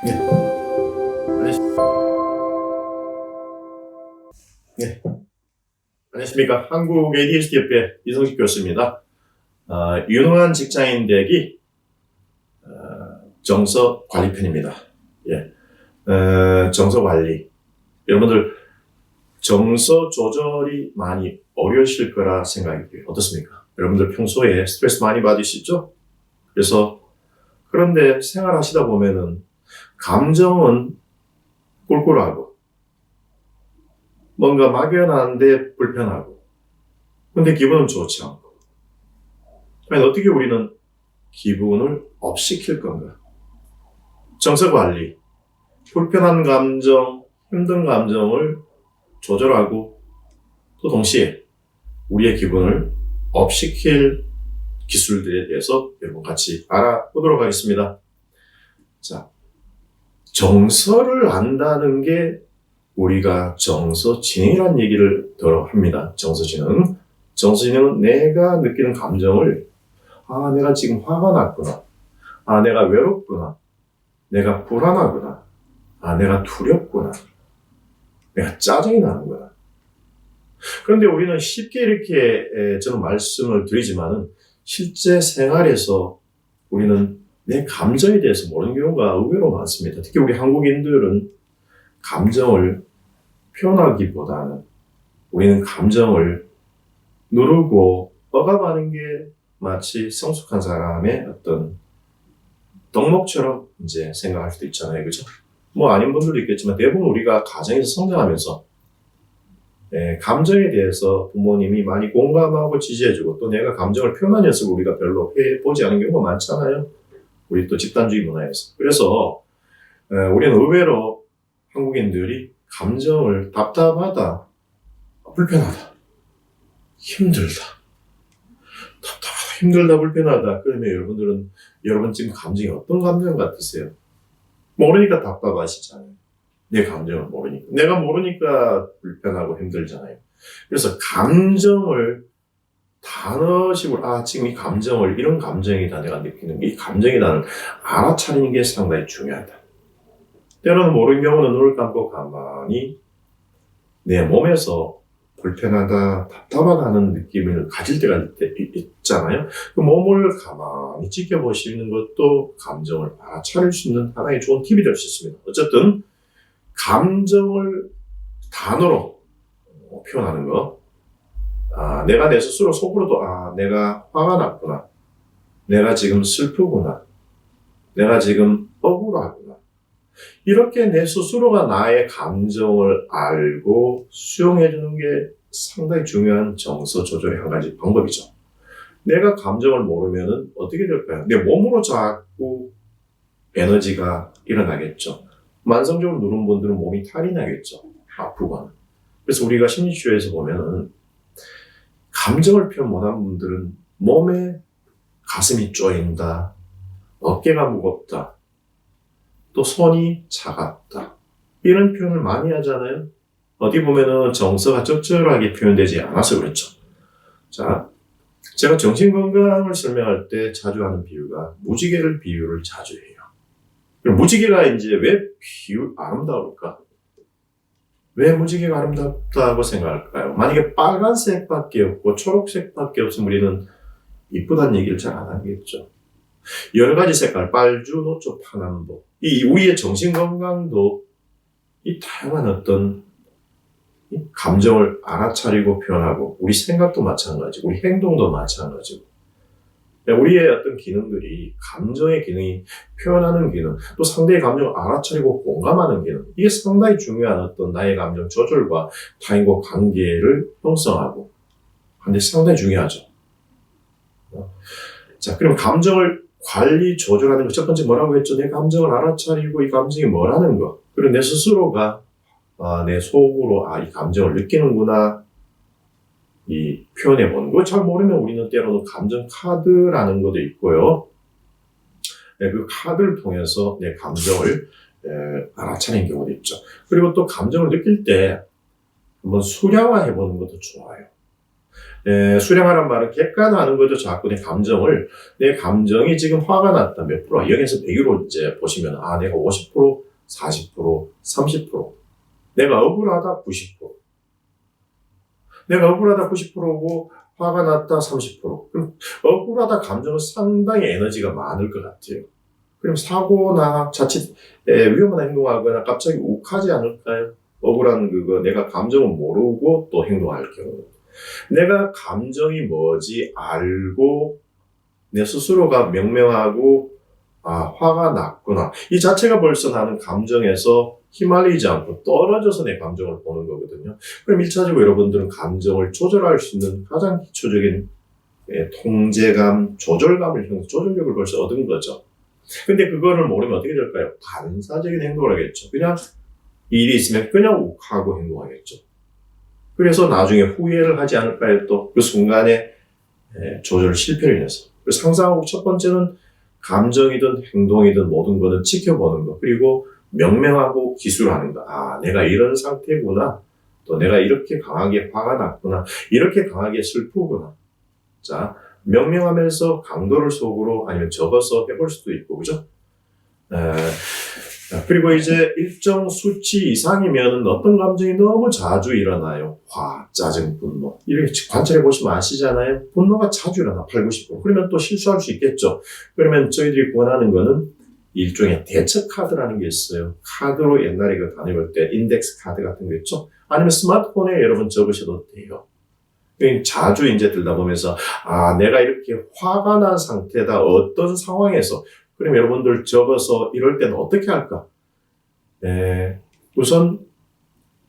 네. 네. 안녕하십니까. 한국 ADHD 협회 이성식 교수입니다. 유능한 직장인 되기 정서 관리 편입니다. 정서 관리. 여러분들 정서 조절이 많이 어려우실 거라 생각이 돼요. 어떻습니까? 여러분들 평소에 스트레스 많이 받으시죠? 그런데 생활하시다 보면은 감정은 꿀꿀하고 뭔가 막연한데 불편하고 근데 기분은 좋지 않고 과연 어떻게 우리는 기분을 업시킬 건가? 정서관리, 불편한 감정, 힘든 감정을 조절하고 또 동시에 우리의 기분을 업시킬 기술들에 대해서 여러분 같이 알아보도록 하겠습니다. 자, 정서를 안다는 게 우리가 정서지능이라는 얘기를 들어 합니다. 정서지능. 정서지능은 내가 느끼는 감정을 내가 지금 화가 났구나. 내가 외롭구나. 내가 불안하구나. 내가 두렵구나. 내가 짜증이 나는구나. 그런데 우리는 쉽게 이렇게 저는 말씀을 드리지만은 실제 생활에서 우리는 내 감정에 대해서 모르는 경우가 의외로 많습니다. 특히 우리 한국인들은 감정을 표현하기보다는 우리는 감정을 누르고 억압하는 게 마치 성숙한 사람의 어떤 덕목처럼 이제 생각할 수도 있잖아요. 그죠? 아닌 분들도 있겠지만 대부분 우리가 가정에서 성장하면서 감정에 대해서 부모님이 많이 공감하고 지지해주고 또 내가 감정을 표현하는 연습을 우리가 별로 해보지 않은 경우가 많잖아요. 우리 또 집단주의 문화에서. 그래서 우리는 의외로 한국인들이 감정을 답답하다, 불편하다, 힘들다, 답답하다, 힘들다, 불편하다. 그러면 여러분 지금 감정이 어떤 감정 같으세요? 모르니까 답답하시잖아요. 내 감정을 모르니까. 내가 모르니까 불편하고 힘들잖아요. 그래서 감정을 단어식으로 지금 이 감정을 이런 감정이다 내가 느끼는 이 감정이다를 알아차리는 게 상당히 중요하다. 때로는 모르는 경우는 눈을 감고 가만히 내 몸에서 불편하다, 답답하다는 느낌을 가질 때가 있잖아요. 그 몸을 가만히 지켜보시는 것도 감정을 알아차릴 수 있는 하나의 좋은 팁이 될 수 있습니다. 어쨌든 감정을 단어로 표현하는 거. 내가 내 스스로 속으로도 내가 화가 났구나. 내가 지금 슬프구나. 내가 지금 억울하구나. 이렇게 내 스스로가 나의 감정을 알고 수용해주는 게 상당히 중요한 정서 조절의 한 가지 방법이죠. 내가 감정을 모르면 어떻게 될까요? 내 몸으로 자꾸 에너지가 일어나겠죠. 만성적으로 누른 분들은 몸이 탈이 나겠죠. 아프거나. 그래서 우리가 심리치료에서 보면은 감정을 표현 못한 분들은 몸에 가슴이 쪼인다, 어깨가 무겁다, 또 손이 차갑다. 이런 표현을 많이 하잖아요. 어디 보면은 정서가 적절하게 표현되지 않아서 그렇죠. 자, 제가 정신건강을 설명할 때 자주 하는 비유가 무지개를 비유를 자주 해요. 그럼 무지개가 이제 왜 아름다울까? 왜 무지개가 아름답다고 생각할까요? 만약에 빨간색밖에 없고 초록색밖에 없으면 우리는 이쁘다는 얘기를 잘 안 하겠죠. 여러 가지 색깔, 빨주, 노초, 파남보. 우리의 정신건강도 이 다양한 어떤 감정을 알아차리고 표현하고 우리 생각도 마찬가지고 우리 행동도 마찬가지고 우리의 어떤 기능들이 감정의 기능이 표현하는 기능 또 상대의 감정을 알아차리고 공감하는 기능 이게 상당히 중요한 어떤 나의 감정 조절과 타인과 관계를 형성하고 하는데 상당히 중요하죠. 자, 그럼 감정을 관리 조절하는 거 첫 번째 뭐라고 했죠? 내 감정을 알아차리고 이 감정이 뭐라는 거 그리고 내 스스로가 내 속으로 이 감정을 느끼는구나 이 표현해보는 거. 잘 모르면 우리는 때로는 감정 카드라는 것도 있고요. 그 카드를 통해서 내 감정을 알아차리는 경우도 있죠. 그리고 또 감정을 느낄 때 한번 수량화해보는 것도 좋아요. 수량하란 말은 객관화하는 거죠. 자꾸 내 감정이 지금 화가 났다. 몇 프로? 0에서 100으로 이제 보시면, 내가 50%, 40%, 30%. 내가 억울하다 90%. 내가 억울하다 90%고, 화가 났다 30%. 그럼 억울하다 감정은 상당히 에너지가 많을 것 같아요. 그럼 사고나 자칫 위험한 행동하거나 갑자기 욱하지 않을까요? 억울한 내가 감정을 모르고 또 행동할 경우. 내가 감정이 뭐지 알고 내 스스로가 명명하고 화가 났구나. 이 자체가 벌써 나는 감정에서 휘말리지 않고 떨어져서 내 감정을 보는 거거든요. 그럼 1차적으로 여러분들은 감정을 조절할 수 있는 가장 기초적인 통제감, 조절력을 벌써 얻은 거죠. 근데 그거를 모르면 어떻게 될까요? 반사적인 행동을 하겠죠. 그냥 일이 있으면 그냥 욱하고 행동하겠죠. 그래서 나중에 후회를 하지 않을까요? 또 그 순간에 조절 실패를 인해서. 그래서 항상 첫 번째는 감정이든 행동이든 모든 거는 지켜보는 거. 그리고 명명하고 기술하는 거. 내가 이런 상태구나. 또 내가 이렇게 강하게 화가 났구나. 이렇게 강하게 슬프구나. 자, 명명하면서 강도를 속으로 아니면 적어서 해볼 수도 있고, 그죠? 그리고 이제 일정 수치 이상이면 어떤 감정이 너무 자주 일어나요. 화, 짜증, 분노. 이렇게 관찰해 보시면 아시잖아요. 분노가 자주 일어나, 8, 90%. 그러면 또 실수할 수 있겠죠. 그러면 저희들이 권하는 거는 일종의 대처 카드라는 게 있어요. 카드로 옛날에 다녀볼 때 인덱스 카드 같은 거 있죠. 아니면 스마트폰에 여러분 적으셔도 돼요. 자주 이제 들다 보면서 내가 이렇게 화가 난 상태다. 어떤 상황에서. 그럼 여러분들 적어서 이럴 때는 어떻게 할까? 우선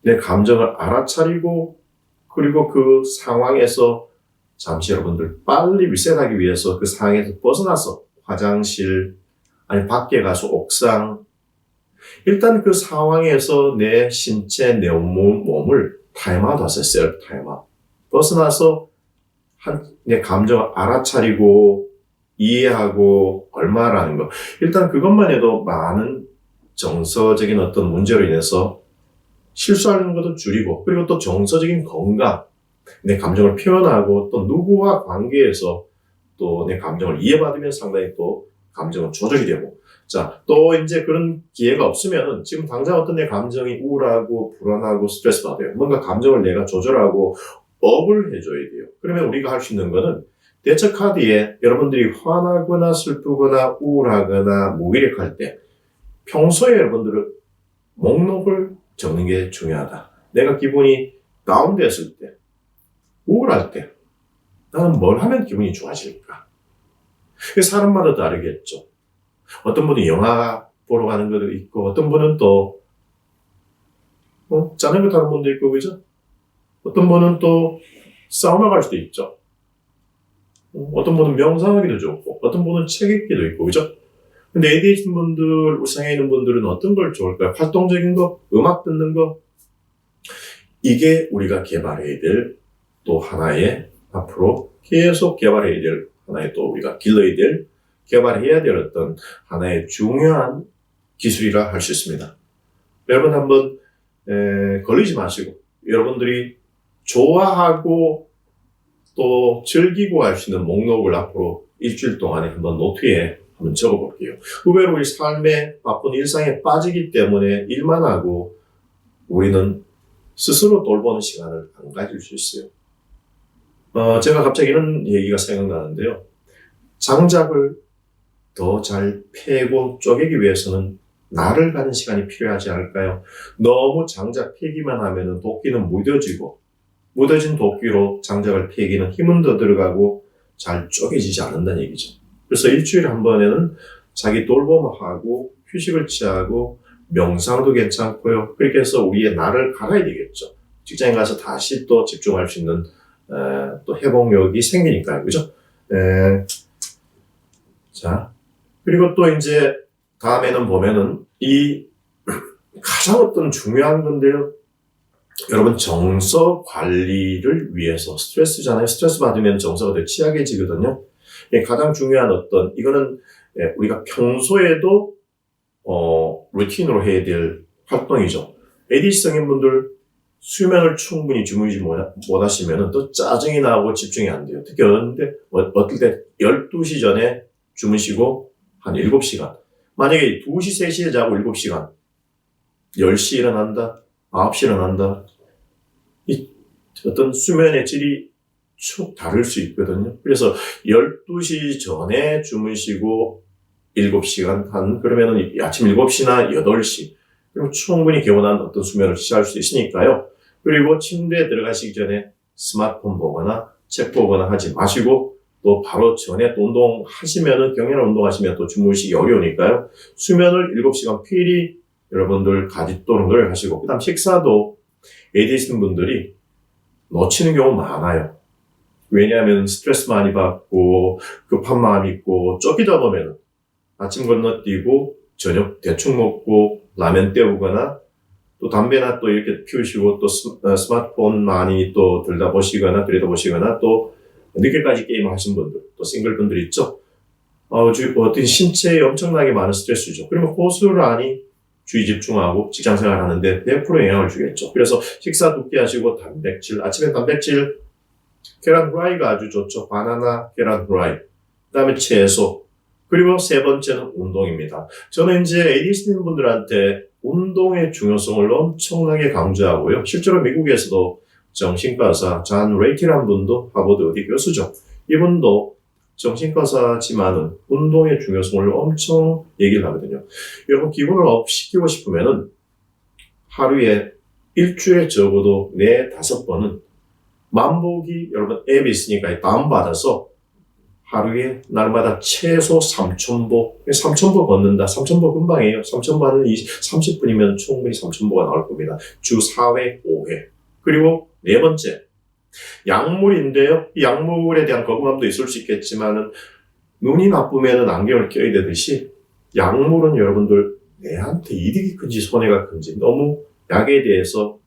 내 감정을 알아차리고 그리고 그 상황에서 잠시 여러분들 빨리 리셋하기 위해서 그 상황에서 벗어나서 화장실 아니 밖에 가서 옥상 일단 그 상황에서 내 신체 내 몸을 타임아웃 하세요. 셀프 타임아웃. 벗어나서 내 감정을 알아차리고 이해하고 얼마라는 거. 일단 그것만 해도 많은 정서적인 어떤 문제로 인해서 실수하는 것도 줄이고 그리고 또 정서적인 건강, 내 감정을 표현하고 또 누구와 관계에서 또 내 감정을 이해받으면 상당히 또 감정은 조절이 되고 자, 또 이제 그런 기회가 없으면 지금 당장 어떤 내 감정이 우울하고 불안하고 스트레스 받아요. 뭔가 감정을 내가 조절하고 업을 해줘야 돼요. 그러면 우리가 할 수 있는 거는 대처 카드에 여러분들이 화나거나 슬프거나 우울하거나 무기력할 때 평소에 여러분들은 목록을 적는 게 중요하다. 내가 기분이 다운됐을 때, 우울할 때 나는 뭘 하면 기분이 좋아질까? 사람마다 다르겠죠. 어떤 분은 영화 보러 가는 것도 있고 어떤 분은 또 자전거 타는 분도 있고 그죠? 어떤 분은 또 사우나 갈 수도 있죠. 어떤 분은 명상하기도 좋고 어떤 분은 책 읽기도 있고 그죠? 근데 ADHD 분들, 우상에 있는 분들은 어떤 걸 좋을까요? 활동적인 거, 음악 듣는 거 이게 우리가 개발해야 될 또 하나의 앞으로 계속 개발해야 될 하나의 또 우리가 길러야 될 개발해야 될 어떤 하나의 중요한 기술이라 할 수 있습니다. 여러분 한번 걸리지 마시고 여러분들이 좋아하고 또 즐기고 할 수 있는 목록을 앞으로 일주일 동안에 한번 노트에 한번 적어볼게요. 의외로 우리 삶의 바쁜 일상에 빠지기 때문에 일만 하고 우리는 스스로 돌보는 시간을 안 가질 수 있어요. 제가 갑자기 이런 얘기가 생각나는데요. 장작을 더 잘 패고 쪼개기 위해서는 날을 가는 시간이 필요하지 않을까요? 너무 장작 패기만 하면 도끼는 무뎌지고 무뎌진 도끼로 장작을 패기는 힘은 더 들어가고 잘 쪼개지지 않는다는 얘기죠. 그래서 일주일에 한 번에는 자기 돌봄하고 휴식을 취하고 명상도 괜찮고요. 그렇게 해서 우리의 날을 갈아야 되겠죠. 직장에 가서 다시 또 집중할 수 있는 또 회복력이 생기니까요. 그죠? 자, 그리고 또 이제 다음에는 보면은 이 가장 어떤 중요한 건데요. 여러분 정서 관리를 위해서 스트레스잖아요. 스트레스 받으면 정서가 더 취약해지거든요. 가장 중요한 어떤 이거는 우리가 평소에도 루틴으로 해야 될 활동이죠. ADHD 성인분들 수면을 충분히 주무시지 못하시면 또 짜증이 나고 집중이 안 돼요. 특히 어떨 때 12시 전에 주무시고 한 7시간. 만약에 2시, 3시에 자고 7시간. 10시 일어난다. 9시 일어난다. 이 어떤 수면의 질이 축 다를 수 있거든요. 그래서 12시 전에 주무시고 7시간 그러면은 아침 7시나 8시. 그럼 충분히 개운한 어떤 수면을 취할 수 있으니까요. 그리고 침대에 들어가시기 전에 스마트폰 보거나 책 보거나 하지 마시고 또 바로 전에 또 운동하시면은 경연한 운동하시면 또 주무시기 어려우니까요. 수면을 7시간 필히 여러분들 가짓도록 노력하시고 그다음 식사도 ADHD 분들이 놓치는 경우 많아요. 왜냐하면 스트레스 많이 받고 급한 마음이 있고 쫓기다 보면 아침 건너뛰고 저녁 대충 먹고 라면 때우거나 또 담배나 또 이렇게 피우시고 또 스마트폰 많이 또 들여다보시거나 또 늦게까지 게임을 하신 분들 또 싱글분들 있죠. 어떤 신체에 엄청나게 많은 스트레스죠. 그러면 호스란히 주의 집중하고 직장생활 하는데 100% 영향을 주겠죠. 그래서 식사 두끼 하시고 단백질, 아침에 단백질 계란 후라이가 아주 좋죠. 바나나, 계란 후라이. 그다음에 채소. 그리고 세 번째는 운동입니다. 저는 이제 ADHD 분들한테 운동의 중요성을 엄청나게 강조하고요. 실제로 미국에서도 정신과 의사 잔 레이티라는 분도 하버드 어디 교수죠. 이분도 정신과사지만은 운동의 중요성을 엄청 얘기를 하거든요. 여러분 기분을 업 시키고 싶으면은 하루에 일주일에 적어도 4-5번은 만보기 여러분 앱이 있으니까 다운받아서 하루에 날마다 최소 3,000보, 3,000보 걷는다. 3,000보 금방이에요. 3,000보 하는 30분이면 충분히 3,000보가 나올 겁니다. 주 4회, 5회. 그리고 네 번째, 약물인데요. 이 약물에 대한 거부감도 있을 수 있겠지만은 눈이 나쁘면은 안경을 껴야 되듯이 약물은 여러분들 내한테 이득이 큰지 손해가 큰지 너무 약에 대해서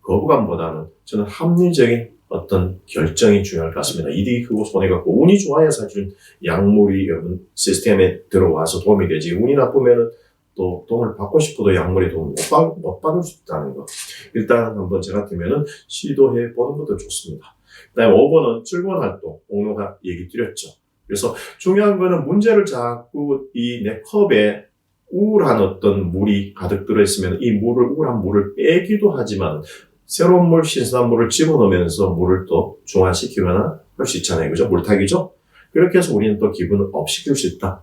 거부감보다는 저는 합리적인 어떤 결정이 중요할 것 같습니다. 이득이 크고 손해가 크고 운이 좋아야 사실은 약물이 여러분 시스템에 들어와서 도움이 되지 운이 나쁘면은 또 도움을 받고 싶어도 약물의 도움을 못 받을 수 있다는 거. 일단 한번 저 같으면은 시도해 보는 것도 좋습니다. 그다음에 5번은 즐거운 활동, 옥노가 얘기 드렸죠. 그래서 중요한 거는 문제를 자꾸 이 내 컵에 우울한 어떤 물이 가득 들어있으면 이 우울한 물을 빼기도 하지만 새로운 물, 신선한 물을 집어넣으면서 물을 또 중화시키거나 할 수 있잖아요. 그죠? 물타기죠? 그렇게 해서 우리는 또 기분을 업시킬 수 있다.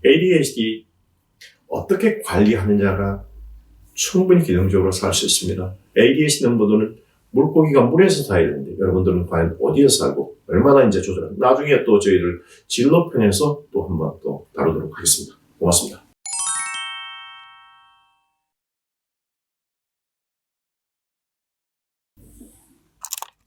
ADHD 어떻게 관리하느냐가 충분히 기능적으로 살 수 있습니다. ADHD 분들은 물고기가 물에서 살아야 되는데 여러분들은 과연 어디에서 살고 얼마나 이제 조절하는 나중에 또 저희를 진로 편에서 또 한번 또 다루도록 하겠습니다. 고맙습니다.